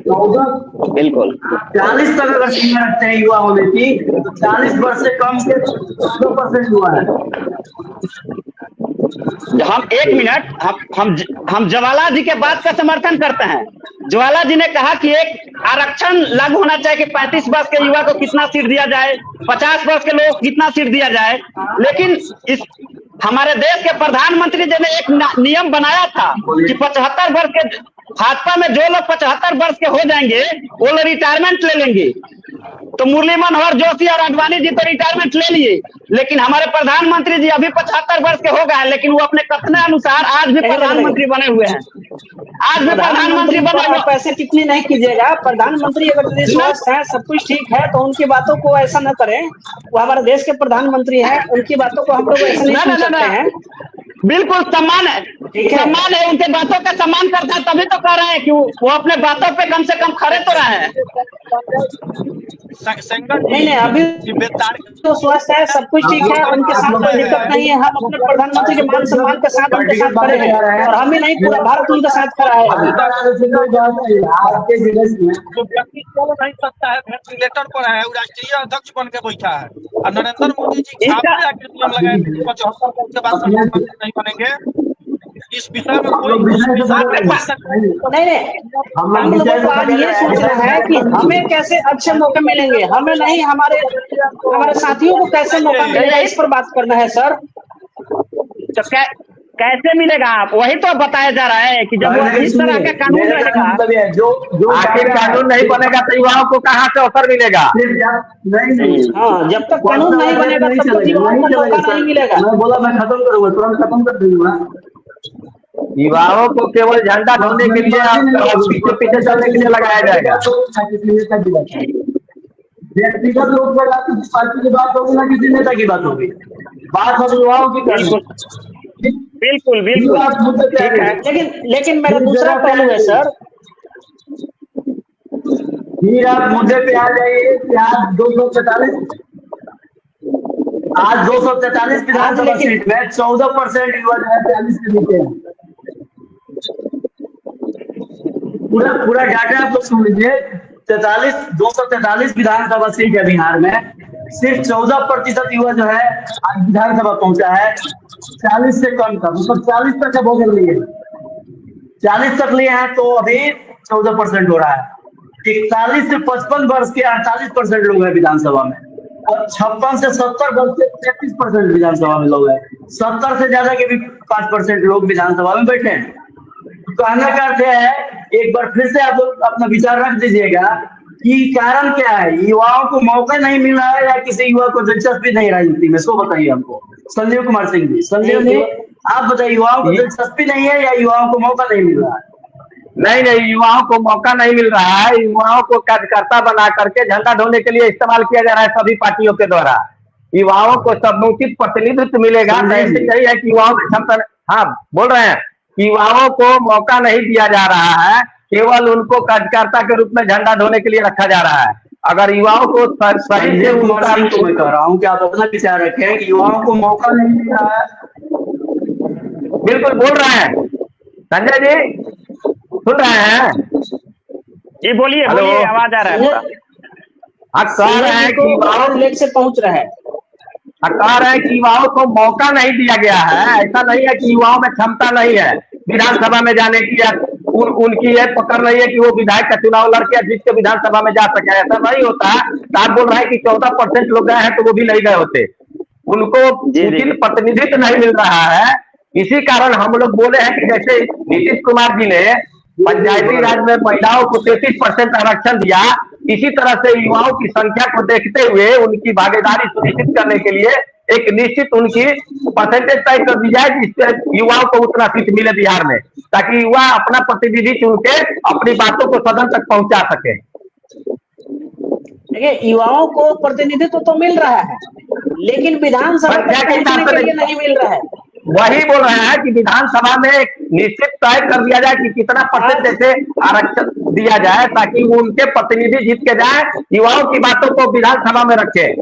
14 बिल्कुल 40 तक अगर सीमा रखते हैं युवा होने की तो 40 वर्ष से कम के 14% युवा है। हम 1 मिनट हम ज्वाला जी के बात का समर्थन करते हैं। ज्वाला जी ने कहा कि एक आरक्षण लागू होना चाहिए कि 35 वर्ष के युवा को कितना सीट दिया जाए, 50 वर्ष के लोग कितना सीट दिया जाए। लेकिन इस हमारे देश के प्रधानमंत्री जी ने एक नियम बनाया था कि 75 वर्ष के भाजपा में जो लोग 75 वर्ष के हो जाएंगे वो लोग रिटायरमेंट ले लेंगे। तो मुरली मनोहर जोशी और आडवाणी जी तो रिटायरमेंट ले लिए, लेकिन हमारे प्रधानमंत्री जी अभी 75 वर्ष के हो गए हैं, लेकिन वो अपने कथन अनुसार आज भी प्रधानमंत्री बने हुए हैं। आज भी प्रधानमंत्री बने हुए। पैसे कितनी नहीं कीजिएगा, प्रधानमंत्री अगर स्वस्थ है, सब कुछ ठीक है तो उनकी बातों को ऐसा न करें। वो हमारे देश के प्रधानमंत्री है, उनकी बातों को हम लोग ऐसा नहीं सुन सकते हैं। बिल्कुल सम्मान है, सम्मान है, उनके बातों का सम्मान करता है, तभी तो कह रहे हैं कि वो अपने बातों पे कम से कम खड़े तो रहे हैं। नहीं अभी तो स्वस्थ है, सब कुछ ठीक है, उनके साथ कोई दिक्कत नहीं है। हम अपने प्रधानमंत्री के मान सम्मान के साथ उनके साथ खड़े हैं और हमें नहीं पूरा भारत उनके साथ खड़ा है। नहीं सकता है, वेंटिलेटर पर है, राष्ट्रीय अध्यक्ष बन के बैठा है और नरेंद्र मोदी जी नियम लगाए 75 के बाद नहीं बनेंगे। इस विषय में कोई नहीं, हम लोगों को आज ये सोचना है कि हमें कैसे अच्छे मौके मिलेंगे, हमें नहीं हमारे साथियों को कैसे मौका मिलेगा, इस पर बात करना है सर। तो कैसे मिलेगा, आप वही तो बताया जा रहा है कि जब वो इस तरह का कानून रहेगा, जो आखिर कानून नहीं बनेगा तो युवाओं को कहाँ से अवसर मिलेगा? नहीं, हाँ, जब तक कानून नहीं बनेगा तब तक युवाओं को मौका नहीं मिलेगा। मैं बोला मैं खत्म करूंगा, तुरंत खत्म कर दूंगा। युवाओं को केवल झंडा ढोने के लिए पीछे पीछे चलने के लिए लगाया जाएगा। व्यक्तिगत लोग पर किसी पार्टी की बात होगी ना किसी नेता की बात होगी, बात हम युवाओं की करनी। बिल्कुल ठीक है, लेकिन मेरा दूसरा पहलू है सर। फिर आप मुद्दे पे आ जाइए कि आज 243 विधानसभा सीट में 14% युवा जो है 40 के नीचे है। पूरा डाटा आप लोग सुन लीजिए। 243 विधानसभा सीट है बिहार में, सिर्फ 14% युवा जो है आज विधानसभा पहुंचा है। 40 से कम का मतलब 40 तक अब हो गए, 40 तक लिए हैं तो अभी 14% हो रहा है। 41 से 55 वर्ष के 48% लोग हैं विधानसभा में, और 56 से 70 वर्ष के 33% विधानसभा में लोग हैं। 70 से ज्यादा के भी 5% लोग विधानसभा में बैठे हैं। कहने का अर्थ है, एक बार फिर से आप लोग अपना विचार रख दीजिएगा कि कारण क्या है। युवाओं को मौका नहीं मिल रहा है या किसी युवा को दिलचस्पी नहीं राजनीति में, सो बताइए हमको। संजीव कुमार सिंह जी, संजीव जी आप बताइए, युवाओं को दिलचस्पी नहीं है या युवाओं को मौका नहीं मिल रहा है? नहीं, युवाओं को मौका नहीं मिल रहा है। युवाओं को कार्यकर्ता बना करके झंडा ढोने के लिए इस्तेमाल किया जा रहा है सभी पार्टियों के द्वारा। युवाओं को समुचित प्रतिनिधित्व मिलेगा, ऐसे यही है कि युवाओं की क्षमता। हाँ, बोल रहे हैं कि युवाओं को मौका नहीं दिया जा रहा है, केवल उनको कार्यकर्ता के रूप में झंडा ढोने के लिए रखा जा रहा है। अगर युवाओं को सही से मैं कह रहा हूँ कि आप अपना विचार रखें कि युवाओं को मौका नहीं मिल रहा है। बिल्कुल बोल रहे हैं संजय जी, सुन रहे हैं जी, बोलिए आवाज आ रहा है। आप कह रहे हैं कि युवाओं लेक से पहुंच रहा है, कह रहे हैं कि युवाओं को मौका नहीं दिया गया है। ऐसा नहीं है कि युवाओं में क्षमता नहीं है विधानसभा में जाने की, या उनकी ये पकड़ नहीं है कि वो विधायक का चुनाव लड़के जीत के विधानसभा में जा सके। ऐसा नहीं होता। आप बोल रहे हैं कि 14% लोग गए हैं तो वो भी नहीं गए होते, उनको उचित प्रतिनिधित्व नहीं मिल रहा है। इसी कारण हम लोग बोले हैं कि जैसे नीतीश कुमार जी ने पंचायती राज में महिलाओं को 33% आरक्षण दिया, इसी तरह से युवाओं की संख्या को देखते हुए उनकी भागीदारी सुनिश्चित करने के लिए एक निश्चित उनकी परसेंटेज तय कर दी जाए, जिससे युवाओं को उतना सीट मिले बिहार में, ताकि युवा अपना प्रतिनिधि चुन के अपनी बातों को सदन तक पहुंचा सके। देखिए, युवाओं को प्रतिनिधित्व तो मिल रहा है, लेकिन विधानसभा के लिए नहीं मिल रहा है। वही बोल रहे हैं कि विधानसभा में एक निश्चित तय कर दिया जाए कि कितना परसेंट जैसे आरक्षण दिया जाए, ताकि उनके प्रतिनिधि जीत के जाए, युवाओं की बातों को विधानसभा में रखे।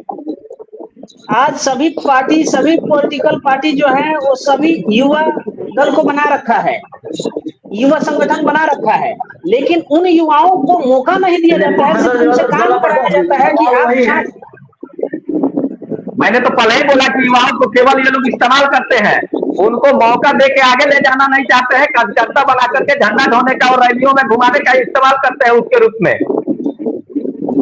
आज सभी पॉलिटिकल पार्टी जो है वो सभी युवा दल को बना रखा है, युवा संगठन बना रखा है, लेकिन उन युवाओं को मौका नहीं दिया जाता है, सिर्फ उनसे काम कराया जाता है कि आप। मैंने तो पहले ही बोला कि युवाओं को केवल ये लोग इस्तेमाल करते हैं, उनको मौका दे के आगे ले जाना नहीं चाहते हैं। कार्यकर्ता बना करके झंडा ढोने का और रैलियों में घुमाने का इस्तेमाल करते हैं उसके रूप में।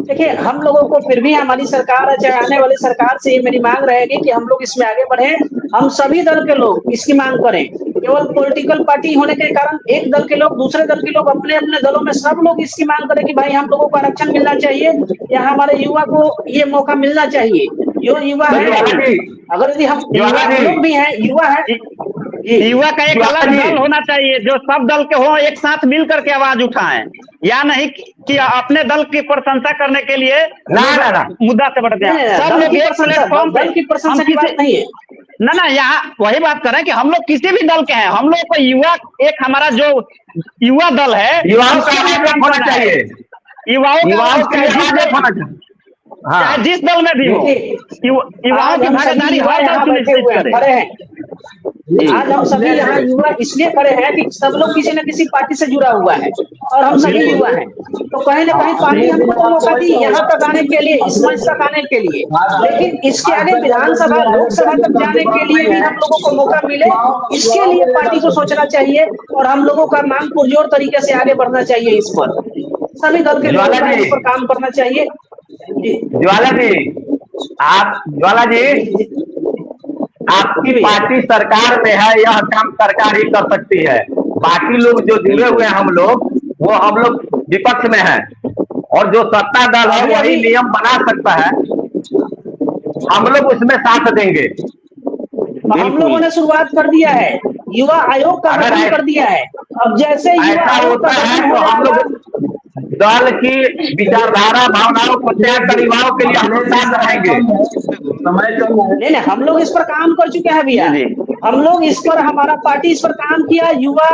देखिए, हम लोगों को फिर भी हमारी सरकार, चाहे आने वाली सरकार से ये मेरी मांग रहेगी कि हम लोग इसमें आगे बढ़े। हम सभी दल के लोग इसकी मांग करें। केवल पॉलिटिकल पार्टी होने के कारण एक दल के लोग, दूसरे दल के लोग, अपने अपने दलों में सब लोग इसकी मांग करें कि भाई हम लोगों को आरक्षण मिलना चाहिए या हमारे युवा को ये मौका मिलना चाहिए। जो युवा है, अगर यदि हम लोग भी हैं, युवा है, युवा का एक अलग दल होना चाहिए जो सब दल के हो, एक साथ मिल करके आवाज उठाएं, या नहीं कि अपने दल की प्रशंसा करने के लिए मुद्दा से बढ़ जाए। सब लोग एक प्लेटफॉर्म दल की प्रशंसा की बात नहीं है ना, यहाँ वही बात कर रहे हैं कि हम लोग किसी भी दल के हैं, हम लोग को युवा, एक हमारा जो युवा दल है, युवाओं का होना चाहिए, युवाओं का चाहे जिस दल में भी हो, युवाओं की भागीदारी हर दल सुनिश्चित करे। आज हम सभी यहाँ युवा इसलिए खड़े हैं कि सब लोग किसी न किसी पार्टी से जुड़ा हुआ है, और हम सभी युवा हैं, तो कहीं ना कहीं पार्टी हमको मौका दी यहाँ तक आने के लिए, इस मंच तक आने के लिए, लेकिन इसके आगे विधानसभा लोकसभा तक जाने के लिए भी हम लोगों को मौका मिले, इसके लिए पार्टी को सोचना चाहिए और हम लोगों का मांग पुरजोर तरीके से आगे बढ़ना चाहिए। इस पर सभी दल के लोगों को इस पर काम करना चाहिए। ज्वाला जी आपकी पार्टी सरकार में है, यह काम सरकार ही कर सकती है। बाकी लोग जो जुड़े हुए हैं हम लोग विपक्ष में हैं, और जो सत्ता दल है वही नियम बना सकता है, हम लोग उसमें साथ देंगे। हम लोगों ने शुरुआत कर दिया है, युवा आयोग का गठन कर दिया है। अब जैसे ऐसा होता है तो हम लोग दल की विचारधारा भावनाओं को त्याग कर युवाओं के लिए हम लोग साथ रहेंगे। नहीं, हम लोग इस पर काम कर चुके हैं भैया, हम लोग इस पर, हमारा पार्टी इस पर काम किया, युवा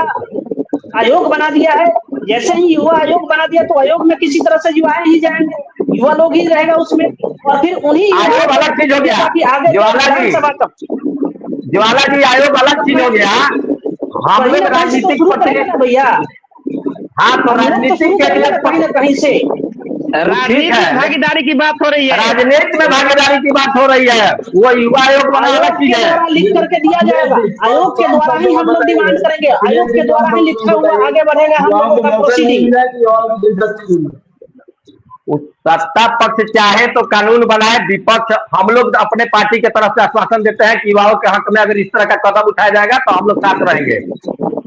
आयोग बना दिया है। जैसे ही युवा आयोग बना दिया तो आयोग में किसी तरह से युवा ही जाएंगे, युवा लोग ही रहेगा उसमें, और फिर उन्हीं आयोग अलग चीज हो गया। ज्वाला जी आयोग अलग चीज हो गया। हम लोग राजनीतिक भैया, हाँ तो राजनीति के लिए कहीं ना कहीं से राजनीति में भागीदारी की बात हो रही है, राजनीति में भागीदारी की बात हो रही है, वो युवा आयोग बनाना चीज है, लिख करके दिया जाएगा। आयोग के द्वारा ही हम लोग डिमांड करेंगे, आयोग के द्वारा ही लिखा हुआ आगे बढ़ेगा हम लोगों का प्रोसीडिंग। सत्ता पक्ष चाहे तो कानून बनाए, विपक्ष हम लोग अपने पार्टी के तरफ से आश्वासन देते हैं कि युवाओं के हक में अगर इस तरह का कदम उठाया जाएगा तो हम लोग साथ रहेंगे,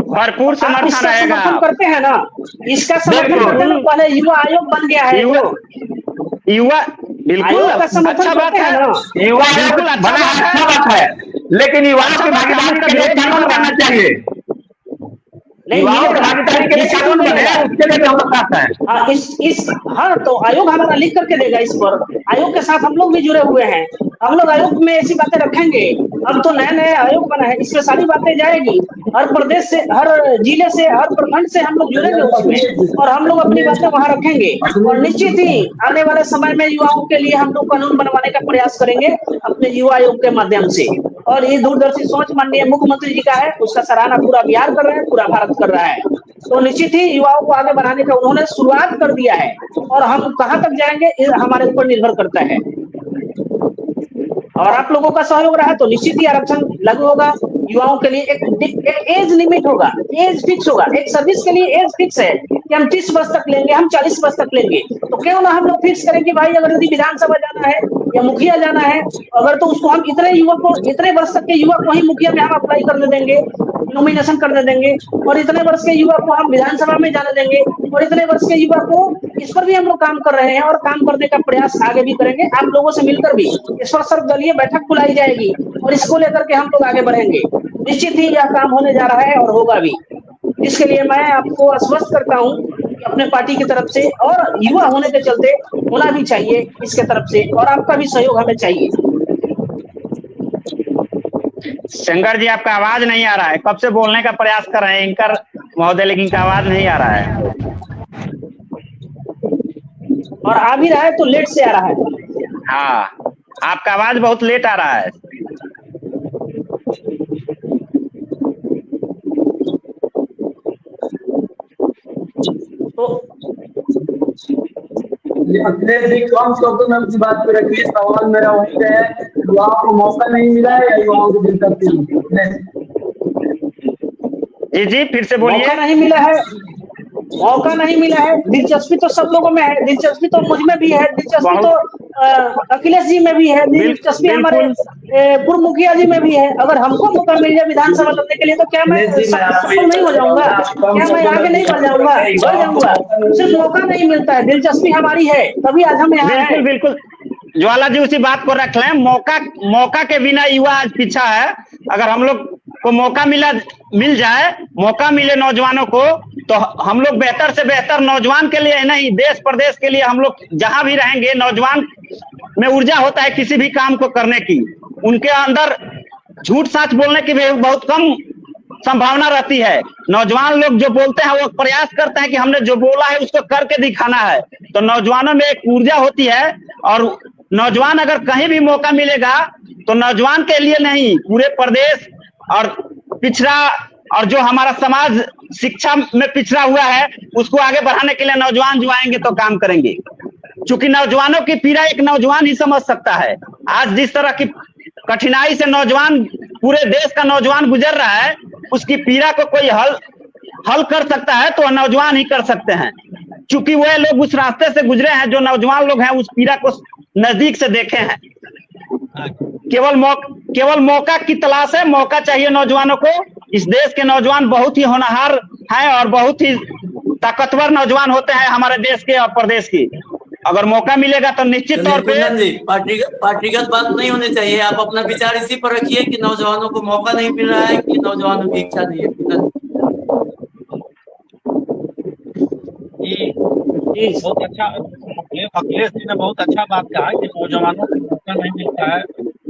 भरपूर समर्थन रहेगा। करते हैं ना, इसका समर्थन करते हैं। पहले युवा आयोग बन गया है, युवा बिल्कुल अच्छा बात है, युवा आयोग बना अच्छा बात है, लेकिन युवाओं की भागीदारी के लिए कानून बनना चाहिए। युवाओं की भागीदारी के लिए कानून बने, उसके लिए भी हम लोग साथ हैं। हाँ, तो आयोग हमारा लिख करके देगा इस पर, आयोग के साथ हम लोग भी जुड़े हुए हैं, हम लोग आयोग में ऐसी बातें रखेंगे। अब तो नया नया आयोग बना है, इसमें सारी बातें जाएगी, हर प्रदेश से, हर जिले से, हर प्रखंड से हम लोग जुड़ेंगे उसमें, और हम लोग अपनी बातें वहां रखेंगे। और निश्चित ही आने वाले समय में युवाओं के लिए हम लोग कानून बनवाने का प्रयास करेंगे अपने युवा आयोग के माध्यम से। और ये दूरदर्शी सोच माननीय मुख्यमंत्री जी का है, उसका सराहना पूरा बिहार कर रहे हैं, पूरा भारत कर रहा है। तो निश्चित ही युवाओं को आगे बढ़ाने का उन्होंने शुरुआत कर दिया है, और हम कहां तक जाएंगे हमारे ऊपर निर्भर करता है। और आप लोगों का सहयोग रहा तो निश्चित ही आरक्षण लागू होगा युवाओं के लिए। एक एज लिमिट होगा, एज फिक्स होगा, एक सर्विस के लिए एज फिक्स है कि हम 30 वर्ष तक लेंगे, हम 40 वर्ष तक लेंगे। तो क्यों ना हम लोग फिक्स करें कि भाई अगर यदि विधानसभा जाना है या मुखिया जाना है, अगर तो उसको हम इतने वर्ष तक के युवा को ही मुखिया में हम अप्लाई करने देंगे, नॉमिनेशन करने देंगे, और इतने वर्ष के युवा को हम विधानसभा में जाने देंगे, और इतने वर्ष के युवा को, इस पर भी हम लोग काम कर रहे हैं और काम करने का प्रयास आगे भी करेंगे। आप लोगों से मिलकर भी इस पर सर्वदलीय बैठक बुलाई जाएगी और इसको लेकर के हम लोग आगे बढ़ेंगे। निश्चित ही यह काम होने जा रहा है और होगा भी। इसके लिए मैं आपको आश्वस्त करता हूं कि अपने पार्टी की तरफ से, और युवा होने के चलते होना भी चाहिए इसके तरफ से, और आपका भी सहयोग हमें चाहिए। शंकर जी, आपका आवाज नहीं आ रहा है, कब से बोलने का प्रयास कर रहे हैं एंकर महोदय, लेकिन इनका आवाज नहीं आ रहा है, और आ भी रहा है तो लेट से आ रहा है। हाँ, आपका आवाज बहुत लेट आ रहा है। तो अखिलेश जी कम शब्दों में उसी बात पे रखिए। सवाल मेरा वही है, युवाओं को मौका नहीं मिला है या युवाओं को दिलचस्पी? जी फिर से बोलिए। मौका नहीं मिला है, मौका नहीं मिला है। दिलचस्पी तो सब लोगों में है, दिलचस्पी तो मुझ में भी है, दिलचस्पी तो अखिलेश जी में भी है, दिलचस्पी हमारे पूर्व मुखिया जी में भी है। अगर हमको मौका मिल जाए विधानसभा लड़ने के लिए तो क्या मैं सफल नहीं हो जाऊंगा? क्या मैं आगे नहीं बढ़ जाऊंगा? बढ़ जाऊंगा। सिर्फ मौका नहीं मिलता है, दिलचस्पी हमारी है, तभी आज हम यहाँ हैं। बिल्कुल ज्वाला जी, उसी बात को रख लें। मौका के बिना युवा आज पीछा है। अगर हम लोग को मौका मिल जाए, मौका मिले नौजवानों को, तो हम लोग बेहतर से बेहतर नौजवान के लिए नहीं, देश प्रदेश के लिए हम लोग जहां भी रहेंगे, नौजवान में ऊर्जा होता है किसी भी काम को करने की। उनके अंदर झूठ सच बोलने की भी बहुत कम संभावना रहती है। नौजवान लोग जो बोलते हैं वो प्रयास करते हैं कि हमने जो बोला है उसको करके दिखाना है। तो नौजवानों में एक ऊर्जा होती है, और नौजवान अगर कहीं भी मौका मिलेगा तो नौजवान के लिए नहीं, पूरे प्रदेश और पिछड़ा और जो हमारा समाज शिक्षा में पिछड़ा हुआ है उसको आगे बढ़ाने के लिए नौजवान जो आएंगे तो काम करेंगे। क्योंकि नौजवानों की पीड़ा एक नौजवान ही समझ सकता है। आज जिस तरह की कठिनाई से नौजवान, पूरे देश का नौजवान गुजर रहा है, उसकी पीड़ा को कोई हल कर सकता है तो नौजवान ही कर सकते हैं। क्योंकि वह लोग उस रास्ते से गुजरे हैं, जो नौजवान लोग हैं उस पीड़ा को नजदीक से देखे हैं। केवल मौका की तलाश है, मौका चाहिए नौजवानों को। इस देश के नौजवान बहुत ही होनहार हैं और बहुत ही ताकतवर नौजवान होते हैं हमारे देश के और प्रदेश की। अगर मौका मिलेगा तो निश्चित तौर पे पार्टीगत बात नहीं होनी चाहिए। आप अपना विचार इसी पर रखिए कि नौजवानों को मौका नहीं मिल रहा है कि नौजवानों की इच्छा नहीं है। बहुत अच्छा अखिलेश जी ने बहुत अच्छा बात कहा कि नौजवानों को मौका नहीं मिलता है।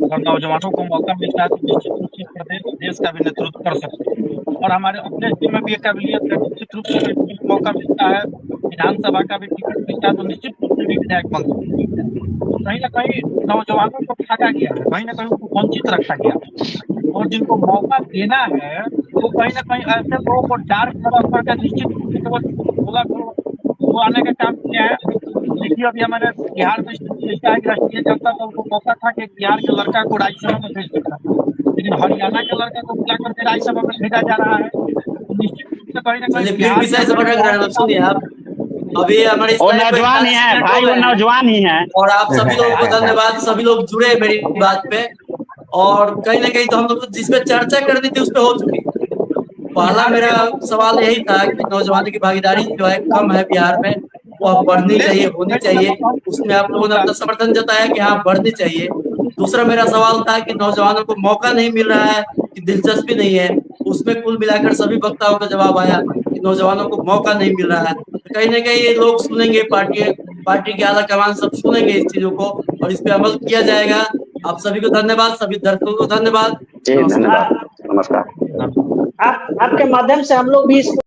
अगर नौजवानों को मौका मिलता है तो निश्चित रूप से प्रदेश देश का भी नेतृत्व कर सकते हैं। और हमारे अखिलेश जी में भी एक काबिलियत है, निश्चित रूप से मौका मिलता है, विधानसभा का भी टिकट मिलता है तो निश्चित रूप से भी विधायक बन सकते हैं। तो कहीं ना कहीं नौजवानों को ठगा गया है, कहीं ना कहीं उनको वंचित रखा गया। और जिनको मौका देना है तो कहीं ना कहीं ऐसे लोगों को डार्क तरफ करके निश्चित रूप से बोला वो आने का काम किया है। देखिए अभी हमारे बिहार में ऐसा है कि राष्ट्रीय जनता दल को मौका था कि बिहार के लड़का को राज्यसभा में भेज सकता था, लेकिन हरियाणा के लड़का को बुला करके राज्यसभा में भेजा जा रहा है। तो निश्चित रूप से कहीं ना कहीं विषय से भटक रहे हैं। सुनिए आप, अभी हमारे नौजवान ही है भाई, वो नौजवान ही है। और आप सभी लोगों को धन्यवाद, सभी लोग जुड़े मेरी बात पे। और कहीं ना कहीं तो हम लोग जिस पे चर्चा करनी थी उस पे हो चुकी। पहला मेरा सवाल यही था कि नौजवानों की भागीदारी जो है कम है बिहार में, वो बढ़नी चाहिए, होनी चाहिए। उसमें आप लोगों ने अपना समर्थन जताया कि हाँ बढ़नी चाहिए। दूसरा मेरा सवाल था कि नौजवानों को मौका नहीं मिल रहा है कि दिलचस्पी नहीं है। उसमें कुल मिलाकर सभी वक्ताओं का जवाब आया कि नौजवानों को मौका नहीं मिल रहा है। तो कहीं ना कहीं ये लोग सुनेंगे, पार्टी के आला कमान सब सुनेंगे इस चीजों को और इस पे अमल किया जाएगा। आप सभी को धन्यवाद, सभी दर्शकों को धन्यवाद। धन्यवाद, नमस्कार। आपके माध्यम से हम लोग भी